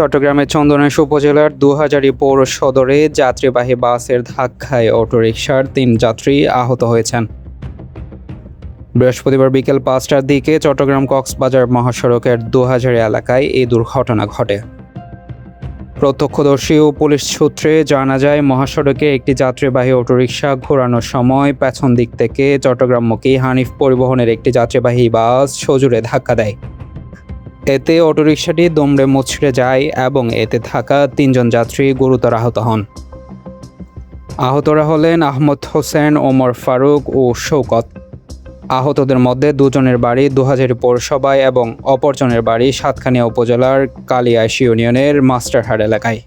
চট্টগ্রামের চন্দনাইশ উপজেলার ২০০০ পৌর সদরে যাত্রীবাহী বাসের ধাক্কায় অটোরিকশার ৩ যাত্রী আহত হয়েছেন। বৃহস্পতিবার বিকেল ৫টার দিকে চট্টগ্রাম কক্সবাজার মহাসড়কের ২০০০ এলাকায় এই দুর্ঘটনা ঘটে। প্রত্যক্ষদর্শী ও পুলিশ সূত্রে জানা যায়, মহাসড়কে একটি যাত্রীবাহী অটোরিকশা ঘোরানোর সময় পেছন দিক থেকে চট্টগ্রামমুখী হানিফ পরিবহনের একটি যাত্রীবাহী বাস সজোরে ধাক্কা দেয়। এতে অটোরিকশাটি দুমড়ে মুচড়ে যায় এবং এতে থাকা ৩ জন যাত্রী গুরুতর আহত হন। আহতরা হলেন আহমদ হোসেন, ওমর ফারুক ও শওকত। আহতদের মধ্যে ২ জনের বাড়ি ২০০০ পৌরসভায় এবং অপরজনের বাড়ি সাতকানিয়া উপজেলার কালিয়াইশ ইউনিয়নের মাস্টারহাট এলাকায়।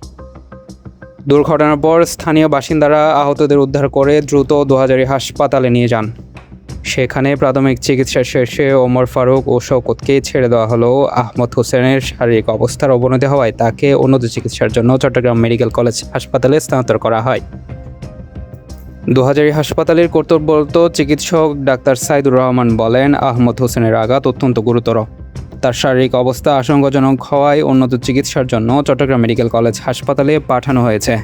দুর্ঘটনার পর স্থানীয় বাসিন্দারা আহতদের উদ্ধার করে দ্রুত ২০০০ হাসপাতালে নিয়ে যান। সেখানে প্রাথমিক চিকিৎসা শেষে ওমর ফারুক ও শওকতকে ছেড়ে দেওয়া হলেও আহমদ হোসেনের শারীরিক অবস্থার অবনতি হওয়ায় তাকে উন্নত চিকিৎসার জন্য চট্টগ্রাম মেডিকেল কলেজ হাসপাতালে স্থানান্তর করা হয়। ২০০০ হাসপাতালের কর্তব্যরত চিকিৎসক ডাক্তার সাইদুর রহমান বলেন, আহমদ হোসেনের আঘাত অত্যন্ত গুরুতর। তার শারীরিক অবস্থা আশঙ্কাজনক হওয়ায় উন্নত চিকিৎসার জন্য চট্টগ্রাম মেডিকেল কলেজ হাসপাতালে পাঠানো হয়েছে।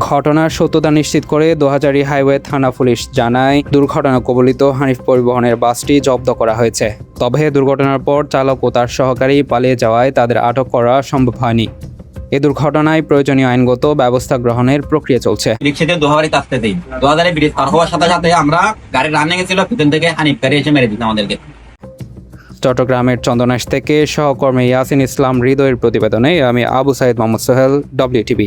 ঘটনার সত্যতা নিশ্চিত করে ২০০০ হাইওয়ে থানা পুলিশ জানায়, দুর্ঘটনা কবলিত হানিফ পরিবহনের বাসটি জব্দ করা হয়েছে। তবে দুর্ঘটনার পর চালক ও তার সহকারী পালিয়ে যাওয়ায় তাদের আটক করা সম্ভব হয়নি। এই দুর্ঘটনায় প্রয়োজনীয় আইনগত ব্যবস্থা গ্রহণের প্রক্রিয়া চলছে। রিক্সাতে ২০০০ কাটতে দিই, ২০০০ ব্রিজ পার হওয়ার সাথে সাথে আমরা গাড়ি রানিং ছিল, পিছন থেকে হানিফ গাড়ি এসে মেরে দিত আমাদেরকে। চট্টগ্রামের চন্দনাইশ থেকে সহকর্মী ইয়াসিন ইসলাম হৃদয়ের প্রতিবেদনে আমি আবু সাইদ মোহাম্মদ সোহেল, WTV।